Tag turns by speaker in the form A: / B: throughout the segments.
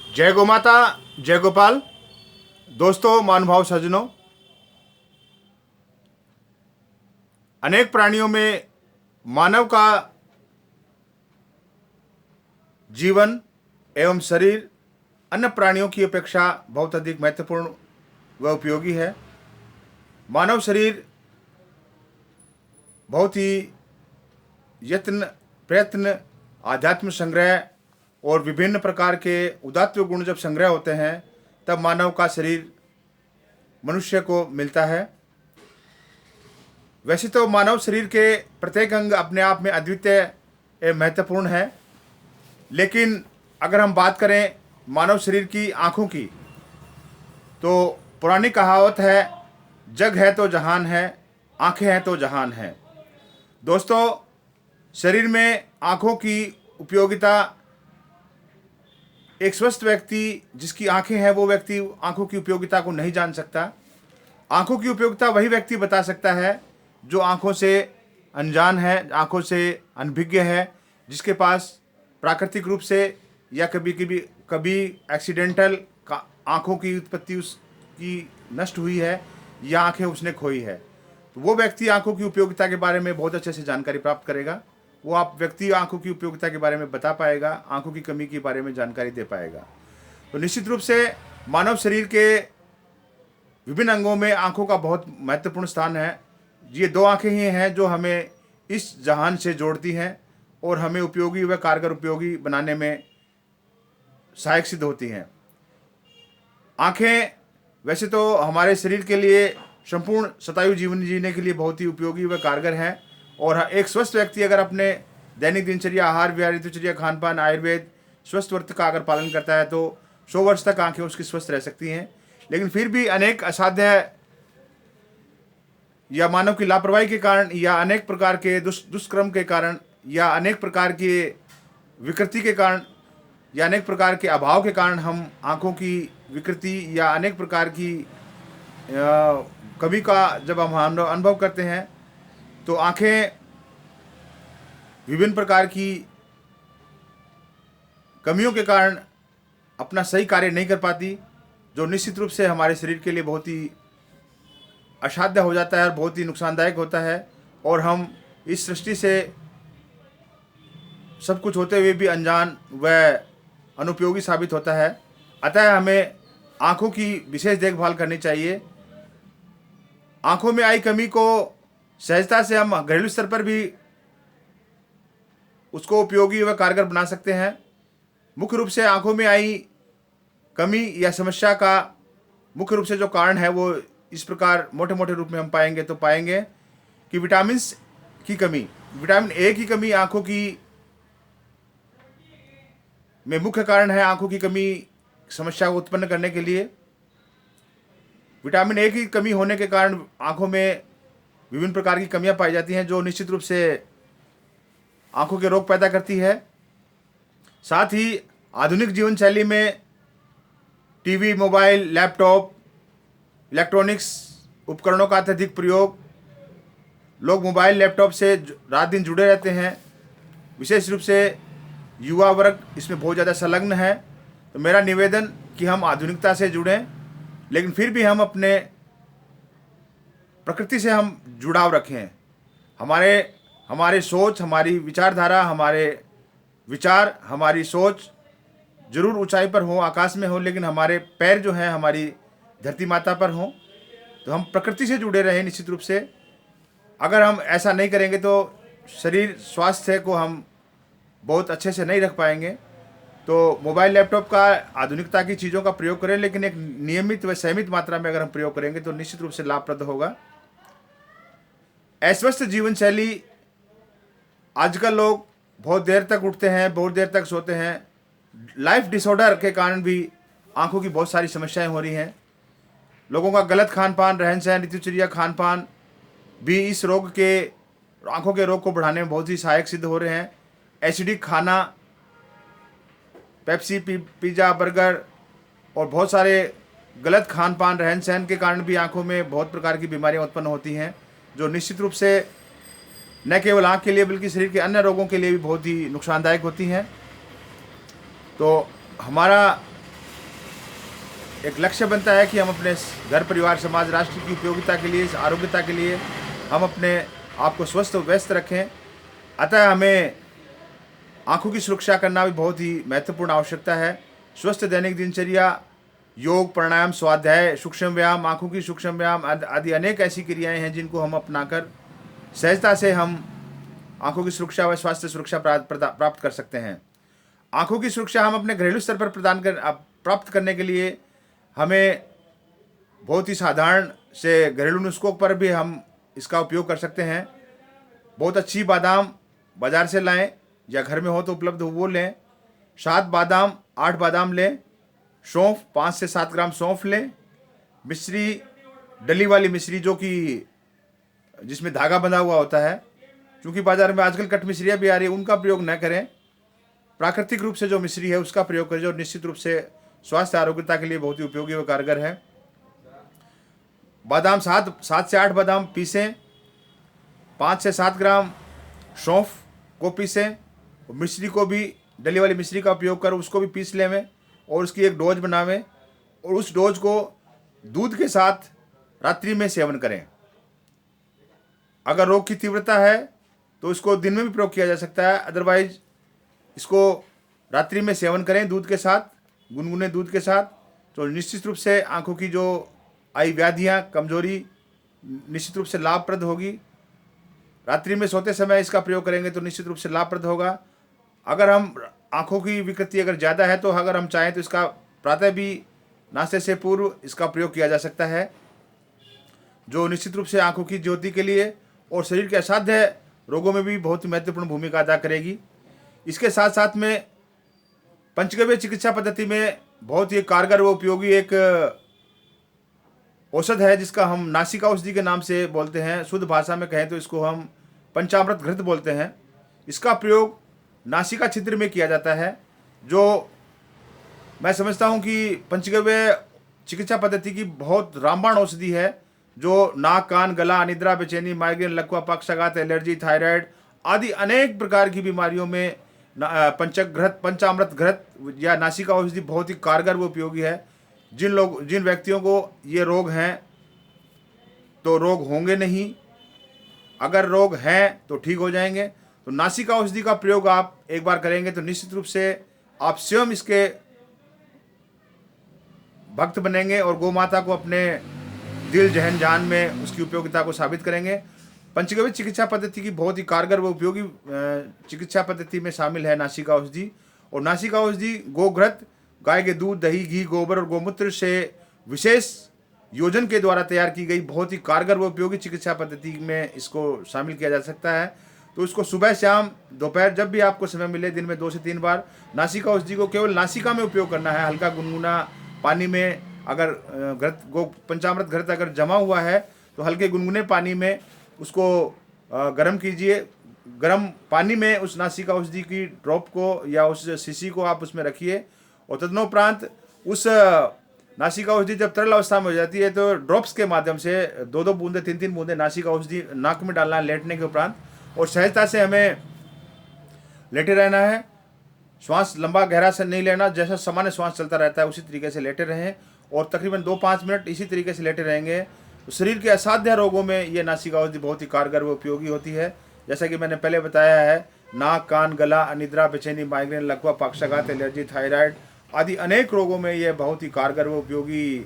A: जय गौ माता, जय गोपाल। दोस्तों, महानुभाव सज्जनों, अनेक प्राणियों में मानव का जीवन एवं शरीर अन्य प्राणियों की अपेक्षा बहुत अधिक महत्वपूर्ण व उपयोगी है। मानव शरीर बहुत ही यत्न प्रयत्न आध्यात्म संग्रह और विभिन्न प्रकार के उदात्त गुण जब संग्रह होते हैं तब मानव का शरीर मनुष्य को मिलता है। वैसे तो मानव शरीर के प्रत्येक अंग अपने आप में अद्वितीय एवं महत्वपूर्ण है, लेकिन अगर हम बात करें मानव शरीर की आँखों की, तो पुरानी कहावत है, जग है तो जहान है, आँखें हैं तो जहान है। दोस्तों, शरीर में आँखों की उपयोगिता, एक स्वस्थ व्यक्ति जिसकी आंखें हैं वो व्यक्ति आंखों की उपयोगिता को नहीं जान सकता। आंखों की उपयोगिता वही व्यक्ति बता सकता है जो आंखों से अनजान है, आंखों से अनभिज्ञ है, जिसके पास प्राकृतिक रूप से या कभी एक्सीडेंटल आंखों की उत्पत्ति उसकी नष्ट हुई है या आंखें उसने खोई है। तो वो व्यक्ति आंखों की उपयोगिता के बारे में बहुत अच्छे से जानकारी प्राप्त करेगा। वो आप व्यक्ति आंखों की उपयोगिता के बारे में बता पाएगा, आंखों की कमी के बारे में जानकारी दे पाएगा। तो निश्चित रूप से मानव शरीर के विभिन्न अंगों में आंखों का बहुत महत्वपूर्ण स्थान है। ये दो आंखें ही हैं जो हमें इस जहान से जोड़ती हैं और हमें उपयोगी व कारगर उपयोगी बनाने में सहायक सिद्ध होती हैं। आंखें वैसे तो हमारे शरीर के लिए संपूर्ण शतायु जीवन जीने के लिए बहुत ही उपयोगी व कारगर हैं, और एक स्वस्थ व्यक्ति अगर अपने दैनिक दिनचर्या, आहार विहार, ऋतुचर्या, खान पान, आयुर्वेद, स्वस्थ व्रत का अगर पालन करता है तो 100 वर्ष तक आंखें उसकी स्वस्थ रह सकती हैं। लेकिन फिर भी अनेक असाध्य या मानव की लापरवाही के कारण या अनेक प्रकार के दुष्कर्म के कारण या अनेक प्रकार की विकृति के कारण या अनेक प्रकार के अभाव के कारण हम आंखों की विकृति या अनेक प्रकार की कमी का जब हम अनुभव करते हैं तो आंखें विभिन्न प्रकार की कमियों के कारण अपना सही कार्य नहीं कर पाती, जो निश्चित रूप से हमारे शरीर के लिए बहुत ही असाध्य हो जाता है और बहुत ही नुकसानदायक होता है, और हम इस सृष्टि से सब कुछ होते हुए भी अनजान व अनुपयोगी साबित होता है। अतः हमें आँखों की विशेष देखभाल करनी चाहिए। आँखों में आई कमी को सहजता से हम घरेलू स्तर पर भी उसको उपयोगी व कारगर बना सकते हैं। मुख्य रूप से आँखों में आई कमी या समस्या का मुख्य रूप से जो कारण है वो इस प्रकार मोटे मोटे रूप में हम पाएंगे कि विटामिन की कमी, विटामिन ए की कमी आँखों की में मुख्य कारण है। आँखों की कमी समस्या को उत्पन्न करने के लिए विटामिन ए की कमी होने के कारण आँखों में विभिन्न प्रकार की कमियां पाई जाती हैं, जो निश्चित रूप से आंखों के रोग पैदा करती है। साथ ही आधुनिक जीवन शैली में टीवी, मोबाइल, लैपटॉप, इलेक्ट्रॉनिक्स उपकरणों का अत्यधिक प्रयोग, लोग मोबाइल लैपटॉप से रात दिन जुड़े रहते हैं। विशेष रूप से युवा वर्ग इसमें बहुत ज़्यादा संलग्न है। तो मेरा निवेदन कि हम आधुनिकता से जुड़ें, लेकिन फिर भी हम अपने प्रकृति से हम जुड़ाव रखें। हमारे सोच, हमारी विचारधारा, हमारे विचार, हमारी सोच जरूर ऊंचाई पर हो, आकाश में हो, लेकिन हमारे पैर जो हैं हमारी धरती माता पर हों। तो हम प्रकृति से जुड़े रहें निश्चित रूप से। अगर हम ऐसा नहीं करेंगे तो शरीर स्वास्थ्य को हम बहुत अच्छे से नहीं रख पाएंगे। तो मोबाइल लैपटॉप का, आधुनिकता की चीज़ों का प्रयोग करें, लेकिन एक नियमित व सीमित मात्रा में अगर हम प्रयोग करेंगे तो निश्चित रूप से लाभप्रद होगा। अस्वस्थ जीवन शैली, आजकल लोग बहुत देर तक उठते हैं, बहुत देर तक सोते हैं। लाइफ डिसऑर्डर के कारण भी आंखों की बहुत सारी समस्याएं हो रही हैं। लोगों का गलत खान पान, रहन सहन, ऋतुचर्या, खान पान भी इस रोग के, आंखों के रोग को बढ़ाने में बहुत ही सहायक सिद्ध हो रहे हैं। एसिडिक खाना, पेप्सी, पिज़्ज़ा, बर्गर और बहुत सारे गलत खान पान, रहन सहन के कारण भी आंखों में बहुत प्रकार की बीमारियां उत्पन्न होती हैं, जो निश्चित रूप से न केवल आँख के लिए बल्कि शरीर के अन्य रोगों के लिए भी बहुत ही नुकसानदायक होती हैं। तो हमारा एक लक्ष्य बनता है कि हम अपने घर परिवार समाज राष्ट्र की उपयोगिता के लिए, आरोग्यता के लिए हम अपने आप को स्वस्थ और व्यस्त रखें। अतः हमें आँखों की सुरक्षा करना भी बहुत ही महत्वपूर्ण आवश्यकता है। स्वस्थ दैनिक दिनचर्या, योग, प्राणायाम, स्वाध्याय, सूक्ष्म व्यायाम, आँखों की सूक्ष्म व्यायाम आदि अनेक ऐसी क्रियाएं हैं जिनको हम अपनाकर सहजता से हम आँखों की सुरक्षा व स्वास्थ्य सुरक्षा प्राप्त कर सकते हैं। आँखों की सुरक्षा हम अपने घरेलू स्तर पर प्राप्त करने के लिए हमें बहुत ही साधारण से घरेलू नुस्खों पर भी हम इसका उपयोग कर सकते हैं। बहुत अच्छी बादाम बाज़ार से लाएं या घर में हो तो उपलब्ध हो वो लें। 7 बादाम 8 बादाम लें। सौंफ 5 से 7 ग्राम सौंफ लें। मिश्री, डली वाली मिश्री जो कि जिसमें धागा बंधा हुआ होता है, क्योंकि बाज़ार में आजकल कट मिश्रियाँ भी आ रही है, उनका प्रयोग न करें। प्राकृतिक रूप से जो मिश्री है उसका प्रयोग करें, जो निश्चित रूप से स्वास्थ्य आरोग्यता के लिए बहुत ही उपयोगी व कारगर है। बादाम 7 से 8 बादाम पीसें। 5 से 7 ग्राम सौंफ को पीसें। मिश्री को भी, डली वाली मिश्री का उपयोग कर उसको भी पीस लें और उसकी एक डोज बनावें और उस डोज को दूध के साथ रात्रि में सेवन करें। अगर रोग की तीव्रता है तो इसको दिन में भी प्रयोग किया जा सकता है, अदरवाइज इसको रात्रि में सेवन करें दूध के साथ, गुनगुने दूध के साथ। तो निश्चित रूप से आँखों की जो आई व्याधियाँ, कमजोरी निश्चित रूप से लाभप्रद होगी। रात्रि में सोते समय इसका प्रयोग करेंगे तो निश्चित रूप से लाभप्रद होगा। अगर हम आँखों की विकृति अगर ज़्यादा है तो अगर हम चाहें तो इसका प्रातः भी नाश्ते से पूर्व इसका प्रयोग किया जा सकता है, जो निश्चित रूप से आँखों की ज्योति के लिए और शरीर के असाध्य रोगों में भी बहुत महत्वपूर्ण भूमिका अदा करेगी। इसके साथ साथ में पंचगव्य चिकित्सा पद्धति में बहुत ही कारगर व उपयोगी एक औषध है जिसका हम नासिका औषधि के नाम से बोलते हैं। शुद्ध भाषा में कहें तो इसको हम पंचामृत घृत बोलते हैं। इसका प्रयोग नासिका छिद्र में किया जाता है, जो मैं समझता हूँ कि पंचगव्य चिकित्सा पद्धति की बहुत रामबाण औषधि है, जो नाक, कान, गला, अनिद्रा, बेचैनी, माइग्रेन, लकवा, पक्षाघात, एलर्जी, थायराइड आदि अनेक प्रकार की बीमारियों में पंचामृत घृत या नासिका औषधि बहुत ही कारगर व उपयोगी है। जिन व्यक्तियों को ये रोग हैं तो रोग होंगे नहीं, अगर रोग हैं तो ठीक हो जाएंगे। तो नासिका औषधि का प्रयोग आप एक बार करेंगे तो निश्चित रूप से आप स्वयं इसके भक्त बनेंगे और गौ माता को अपने दिल, जहन, जान में उसकी उपयोगिता को साबित करेंगे। पंचगव्य चिकित्सा पद्धति की बहुत ही कारगर व उपयोगी चिकित्सा पद्धति में शामिल है नासिका औषधि। और नासिका औषधि गोघृत, गाय के दूध, दही, घी, गोबर और गोमूत्र से विशेष योजन के द्वारा तैयार की गई बहुत ही कारगर व उपयोगी चिकित्सा पद्धति में इसको शामिल किया जा सकता है। तो इसको सुबह, शाम, दोपहर जब भी आपको समय मिले, दिन में 2 से 3 बार नासिका औषधि को केवल नासिका में उपयोग करना है। हल्का गुनगुना पानी में अगर पंचामृत घृत अगर जमा हुआ है तो हल्के गुनगुने पानी में उसको गर्म कीजिए। गर्म पानी में उस नासिका औषधि की ड्रॉप को या उस शीशी को आप उसमें रखिए और तदनोपरांत उस नासिका औषधि जब तरल अवस्था में हो जाती है तो ड्रॉप्स के माध्यम से 2-2 बूंदे, 3-3 बूंदे नासिका औषधि नाक में डालना है लेटने के उपरांत, और सहजता से हमें लेटे रहना है। श्वास लंबा गहरा से नहीं लेना, जैसा सामान्य श्वास चलता रहता है उसी तरीके से लेटे रहें और तकरीबन 2-5 मिनट इसी तरीके से लेटे रहेंगे। तो शरीर के असाध्य रोगों में ये नासिका औषधि बहुत ही कारगर व उपयोगी होती है। जैसा कि मैंने पहले बताया है, नाक, कान, गला, अनिद्रा, बेचैनी, माइग्रेन, लकवा, पक्षाघात, एलर्जी, थायराइड आदि अनेक रोगों में यह बहुत ही कारगर व उपयोगी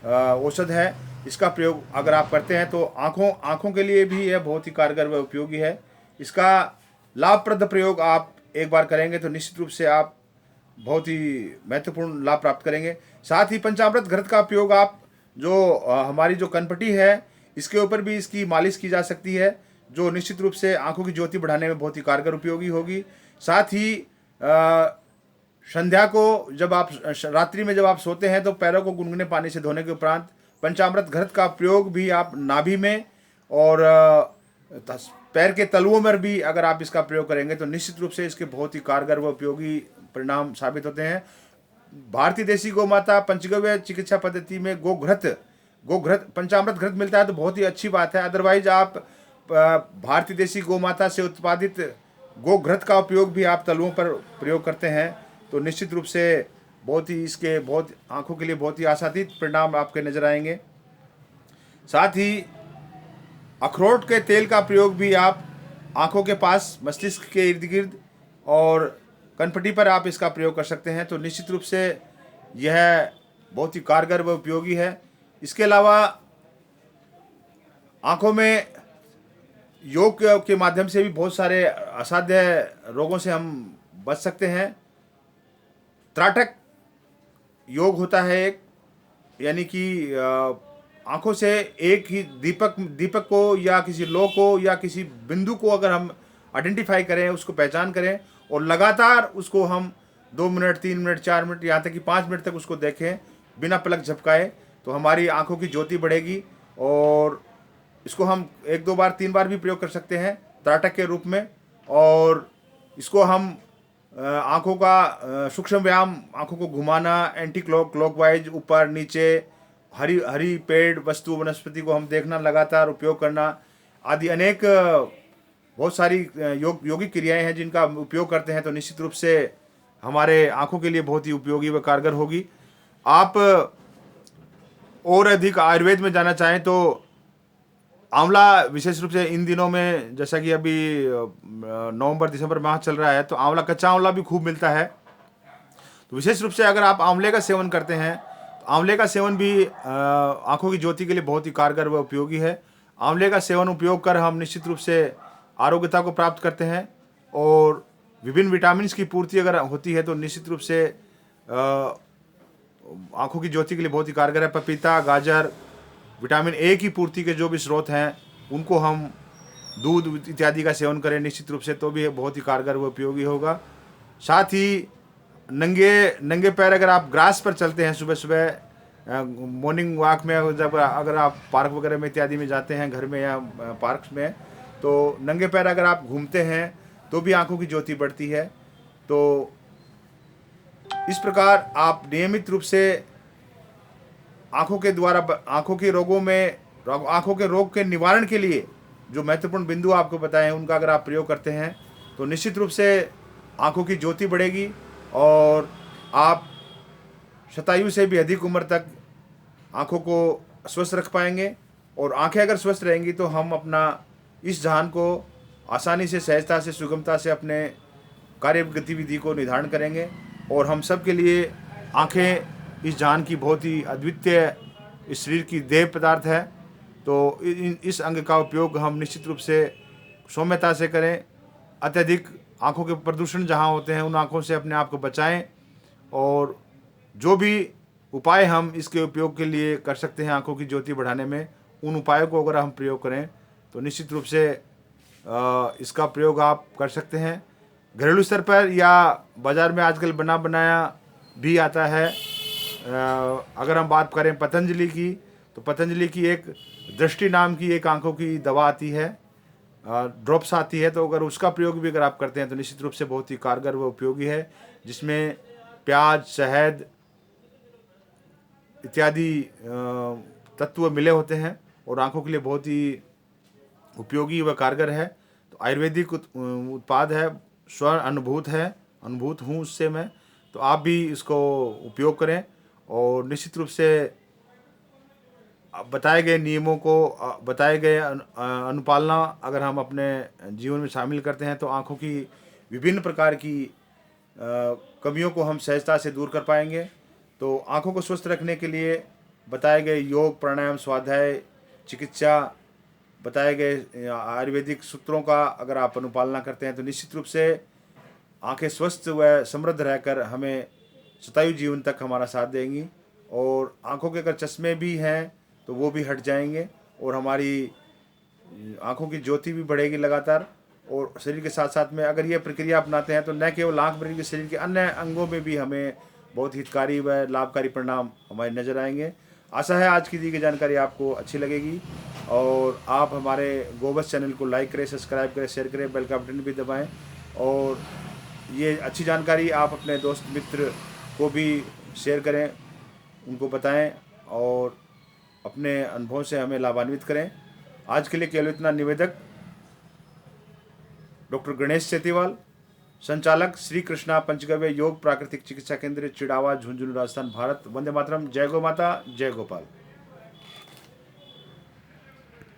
A: औषध है। इसका प्रयोग अगर आप करते हैं तो आँखों के लिए भी यह बहुत ही कारगर व उपयोगी है। इसका लाभप्रद प्रयोग आप एक बार करेंगे तो निश्चित रूप से आप बहुत ही महत्वपूर्ण लाभ प्राप्त करेंगे। साथ ही पंचामृत घृत का उपयोग आप हमारी जो कनपटी है इसके ऊपर भी इसकी मालिश की जा सकती है, जो निश्चित रूप से आंखों की ज्योति बढ़ाने में बहुत ही कारगर उपयोगी होगी। साथ ही संध्या को जब आप रात्रि में जब आप सोते हैं तो पैरों को गुनगुने पानी से धोने के उपरांत पंचामृत घृत का प्रयोग भी आप नाभि में और पैर के तलुओं में भी अगर आप इसका प्रयोग करेंगे तो निश्चित रूप से इसके बहुत ही कारगर व उपयोगी परिणाम साबित होते हैं। भारतीय देसी गौ माता पंचगव्य चिकित्सा पद्धति में गोघृत पंचामृत घृत मिलता है तो बहुत ही अच्छी बात है। अदरवाइज आप भारतीय देसी गौ माता से उत्पादित गोघृत का उपयोग भी आप तलुओं पर प्रयोग करते हैं तो निश्चित रूप से बहुत ही इसके बहुत आँखों के लिए बहुत ही आशातीत परिणाम आपके नज़र आएंगे। साथ ही अखरोट के तेल का प्रयोग भी आप आँखों के पास, मस्तिष्क के इर्द गिर्द और कनपट्टी पर आप इसका प्रयोग कर सकते हैं। तो निश्चित रूप से यह बहुत ही कारगर व उपयोगी है। इसके अलावा आँखों में योग के माध्यम से भी बहुत सारे असाध्य रोगों से हम बच सकते हैं। त्राटक योग होता है एक, यानी कि आँखों से एक ही दीपक को या किसी लो को या किसी बिंदु को अगर हम आइडेंटिफाई करें, उसको पहचान करें और लगातार उसको हम 2 मिनट, 3 मिनट, 4 मिनट, यहाँ तक कि 5 मिनट तक उसको देखें बिना पलक झपकाए, तो हमारी आँखों की ज्योति बढ़ेगी। और इसको हम 1-2 बार, 3 बार भी प्रयोग कर सकते हैं त्राटक के रूप में। और इसको हम आँखों का सूक्ष्म व्यायाम, आँखों को घुमाना, एंटी क्लॉकवाइज, ऊपर नीचे, हरी हरी पेड़, वस्तु, वनस्पति को हम देखना, लगातार उपयोग करना आदि अनेक बहुत सारी योगिक क्रियाएं हैं जिनका उपयोग करते हैं। तो निश्चित रूप से हमारे आँखों के लिए बहुत ही उपयोगी व कारगर होगी। आप और अधिक आयुर्वेद में जाना चाहें तो आंवला, विशेष रूप से इन दिनों में, जैसा कि अभी नवंबर दिसंबर माह चल रहा है, तो आंवला, कच्चा आंवला भी खूब मिलता है। तो विशेष रूप से अगर आप आंवले का सेवन करते हैं तो आंवले का सेवन भी आँखों की ज्योति के लिए बहुत ही कारगर व उपयोगी है। आंवले का सेवन उपयोग कर हम निश्चित रूप से आरोग्यता को प्राप्त करते हैं और विभिन्न विटामिन्स की पूर्ति अगर होती है तो निश्चित रूप से आँखों की ज्योति के लिए बहुत ही कारगर है। पपीता, गाजर, विटामिन ए की पूर्ति के जो भी स्रोत हैं उनको हम दूध इत्यादि का सेवन करें निश्चित रूप से, तो भी बहुत ही कारगर व उपयोगी होगा। साथ ही नंगे पैर अगर आप ग्रास पर चलते हैं सुबह सुबह मॉर्निंग वॉक में, जब अगर आप पार्क वगैरह में इत्यादि में जाते हैं, घर में या पार्क्स में, तो नंगे पैर अगर आप घूमते हैं तो भी आँखों की ज्योति बढ़ती है। तो इस प्रकार आप नियमित रूप से आँखों के द्वारा आँखों के रोगों में, आँखों के रोग के निवारण के लिए जो महत्वपूर्ण बिंदु आपको बताए उनका अगर आप प्रयोग करते हैं तो निश्चित रूप से आँखों की ज्योति बढ़ेगी और आप शतायु से भी अधिक उम्र तक आँखों को स्वस्थ रख पाएंगे। और आँखें अगर स्वस्थ रहेंगी तो हम अपना इस जहान को आसानी से, सहजता से, सुगमता से अपने कार्य गतिविधि को निर्धारण करेंगे। और हम सब के लिए आँखें इस जहान की बहुत ही अद्वितीय इस शरीर की देह पदार्थ है। तो इस अंग का उपयोग हम निश्चित रूप से सौम्यता से करें। अत्यधिक आँखों के प्रदूषण जहाँ होते हैं उन आँखों से अपने आप को बचाएं और जो भी उपाय हम इसके उपयोग के लिए कर सकते हैं आँखों की ज्योति बढ़ाने में, उन उपायों को अगर हम प्रयोग करें तो निश्चित रूप से इसका प्रयोग आप कर सकते हैं। घरेलू स्तर पर या बाज़ार में आजकल बना बनाया भी आता है। अगर हम बात करें पतंजलि की, तो पतंजलि की एक दृष्टि नाम की एक आँखों की दवा आती है, ड्रॉप्स आती है। तो अगर उसका प्रयोग भी अगर आप करते हैं तो निश्चित रूप से बहुत ही कारगर व उपयोगी है, जिसमें प्याज, शहद इत्यादि तत्व मिले होते हैं और आँखों के लिए बहुत ही उपयोगी व कारगर है। तो आयुर्वेदिक उत्पाद है, स्वयं अनुभूत हूँ उससे मैं। तो आप भी इसको उपयोग करें और निश्चित रूप से बताए गए नियमों को, बताए गए अनुपालना अगर हम अपने जीवन में शामिल करते हैं तो आँखों की विभिन्न प्रकार की कमियों को हम सहजता से दूर कर पाएंगे। तो आँखों को स्वस्थ रखने के लिए बताए गए योग, प्राणायाम, स्वाध्याय, चिकित्सा, बताए गए आयुर्वेदिक सूत्रों का अगर आप अनुपालना करते हैं तो निश्चित रूप से आँखें स्वस्थ व समृद्ध रहकर हमें शतायु जीवन तक हमारा साथ देंगी। और आँखों के अगर चश्मे भी हैं तो वो भी हट जाएंगे और हमारी आँखों की ज्योति भी बढ़ेगी लगातार। और शरीर के साथ साथ में अगर ये प्रक्रिया अपनाते हैं तो न केवल आँख बल्कि शरीर के अन्य अंगों में भी हमें बहुत हितकारी व लाभकारी परिणाम हमारे नज़र आएंगे। आशा है आज की दी गई जानकारी आपको अच्छी लगेगी और आप हमारे गोबस चैनल को लाइक करें, सब्सक्राइब करें, शेयर करें, बेल का बटन भी दबाएं और ये अच्छी जानकारी आप अपने दोस्त मित्र को भी शेयर करें, उनको बताएं और अपने अनुभव से हमें लाभान्वित करें। आज के लिए केवल इतना। निवेदक डॉक्टर गणेश सेतीवाल, संचालक श्री कृष्णा पंचगव्य योग प्राकृतिक चिकित्सा केंद्र चिड़ावा झुंझुनू राजस्थान भारत। वंदे मातरम। जय गौ माता जय गोपाल।